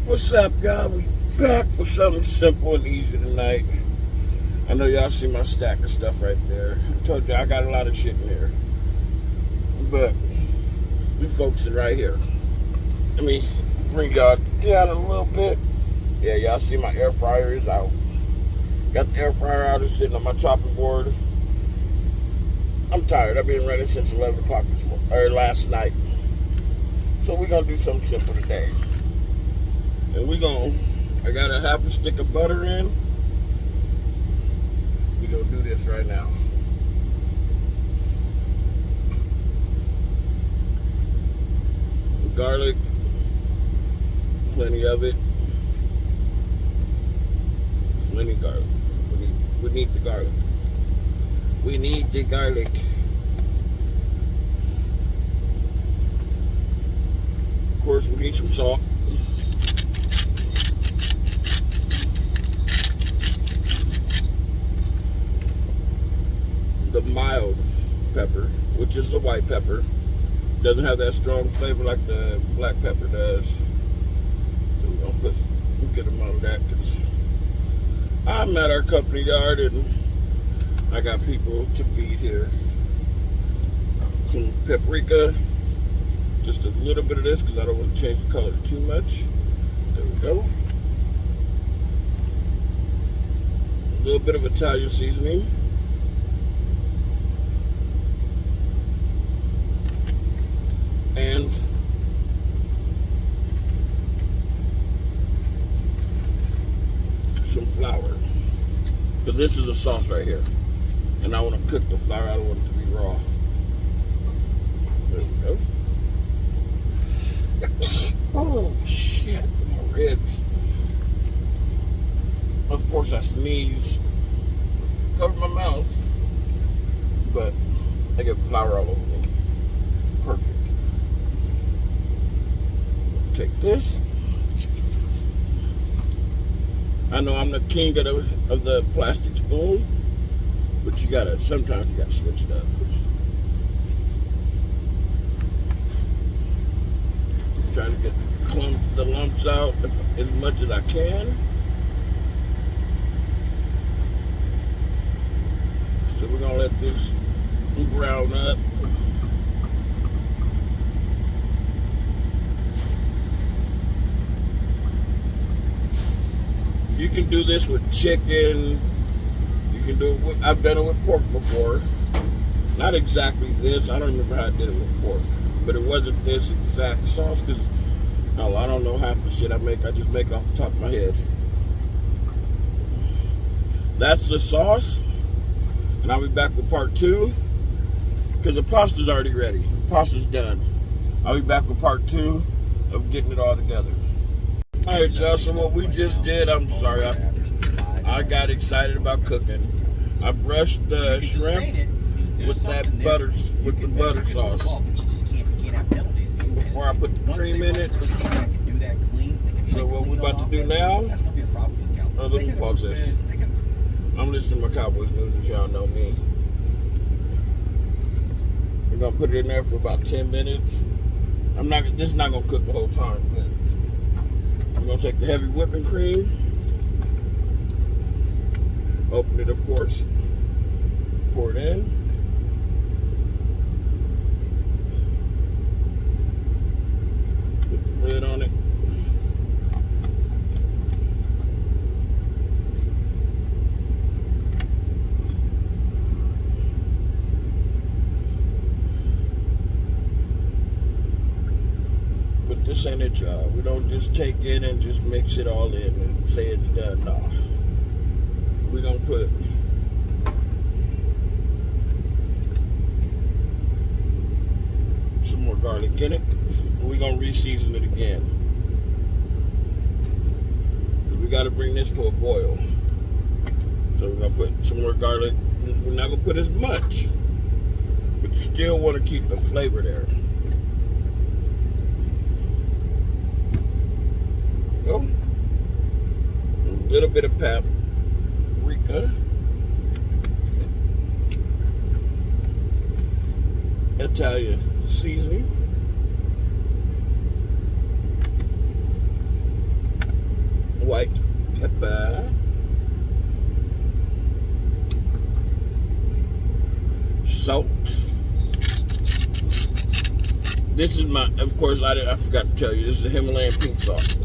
What's up, y'all? We back with something simple and easy tonight. I know y'all see my stack of stuff right there. I told you I got a lot of shit in here. But we focusing right here. Let me bring y'all down a little bit. Yeah, y'all see my air fryer is out. Got the air fryer out, it's sitting on my chopping board. I'm tired. I've been running since 11 o'clock this morning, or last night. So we're gonna do something simple today. And I got a half a stick of butter in. We're gonna do this right now. Garlic, plenty of it. Plenty of garlic. We need the garlic. We need the garlic. Of course, we need some salt. The mild pepper, which is the white pepper, doesn't have that strong flavor like the black pepper does. So we're gonna get them on that because I'm at our company yard and I got people to feed here. Some paprika, just a little bit of this because I don't want to change the color too much. There we go. A little bit of Italian seasoning. And some flour. Because this is a sauce right here. And I want to cook the flour. I don't want it to be raw. There we go. Oh, shit. My ribs. Of course, I sneeze. Cover my mouth. But I get flour all over me. Perfect. Take this. I know I'm the king of the plastic spoon, but sometimes you gotta switch it up. I'm trying to get the lumps out as much as I can. So we're gonna let this brown up. You can do this with chicken. You can do it I've done it with pork before. Not exactly this. I don't remember how I did it with pork. But it wasn't this exact sauce because I don't know half the shit I make. I just make it off the top of my head. That's the sauce. And I'll be back with part 2. Because the pasta's already ready. The pasta's done. I'll be back with part 2 of getting it all together. Alright, y'all, so what we just did, I'm sorry, I got excited about cooking. I brushed the shrimp with the butter sauce. Before I put the cream in it. So what we're about to do now, let me pause this. I'm listening to my Cowboys news, as y'all know me. We're gonna put it in there for about 10 minutes. This is not gonna cook the whole time, but I'm gonna take the heavy whipping cream, open it, of course, pour it in, put the lid on it, this ain't it, y'all. We don't just take it and just mix it all in and say it's done. No. We're gonna put some more garlic in it. And we're gonna re-season it again. We gotta bring this to a boil. So we're gonna put some more garlic. We're not gonna put as much, but still want to keep the flavor there. Go. A little bit of paprika, Italian seasoning, pepper, salt. This is my, of course, I forgot to tell you, this is a Himalayan pink salt.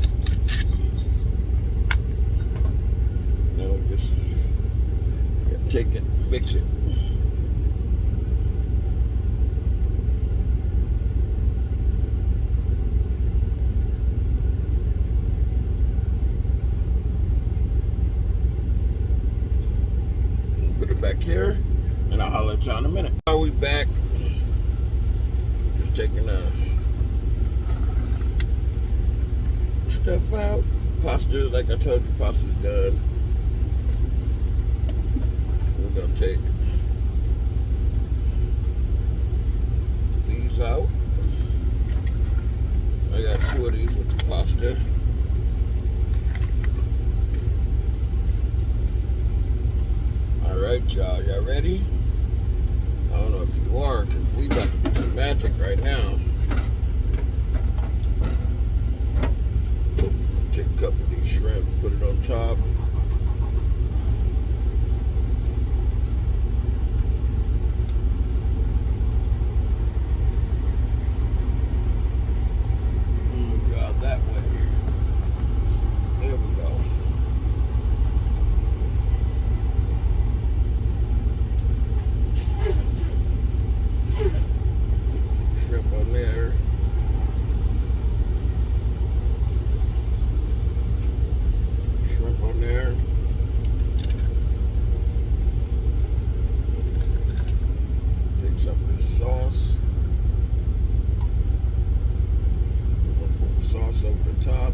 Now we just take it, mix it. Put it back here, and I'll holler at you in a minute. Are we back? Just taking stuff out. Pasta, like I told you, pasta's done. We're gonna take these out. I got 2 of these with the pasta. Alright, y'all ready? I don't know if you are, because we about to do some magic right now. Take a couple of these shrimp, put it on top. Move it out that way. There we go. Shrimp on there. Shrimp on there. Take some of this sauce. We're gonna put the sauce over the top.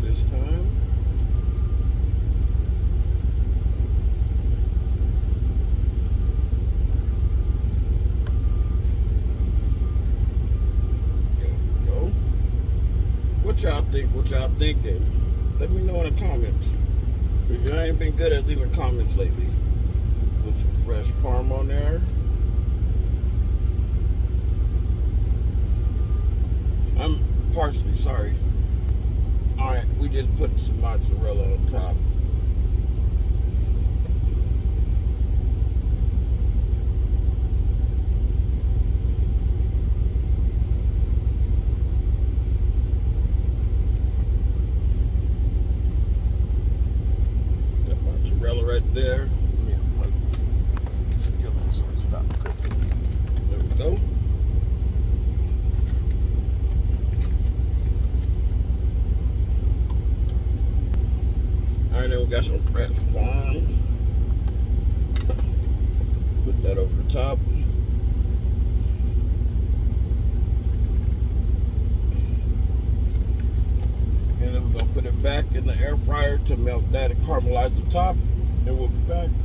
This time. There we go. What y'all think? What y'all thinking? Let me know in the comments. If you ain't been good at leaving comments lately. Put some fresh parm on there. I'm parsley, sorry. Alright, we just put some mozzarella on top. Got mozzarella right there. Stop cooking. There we go. Alright, then we got some fresh parm. Put that over the top. And then we're going to put it back in the air fryer to melt that and caramelize the top. Then we'll be back.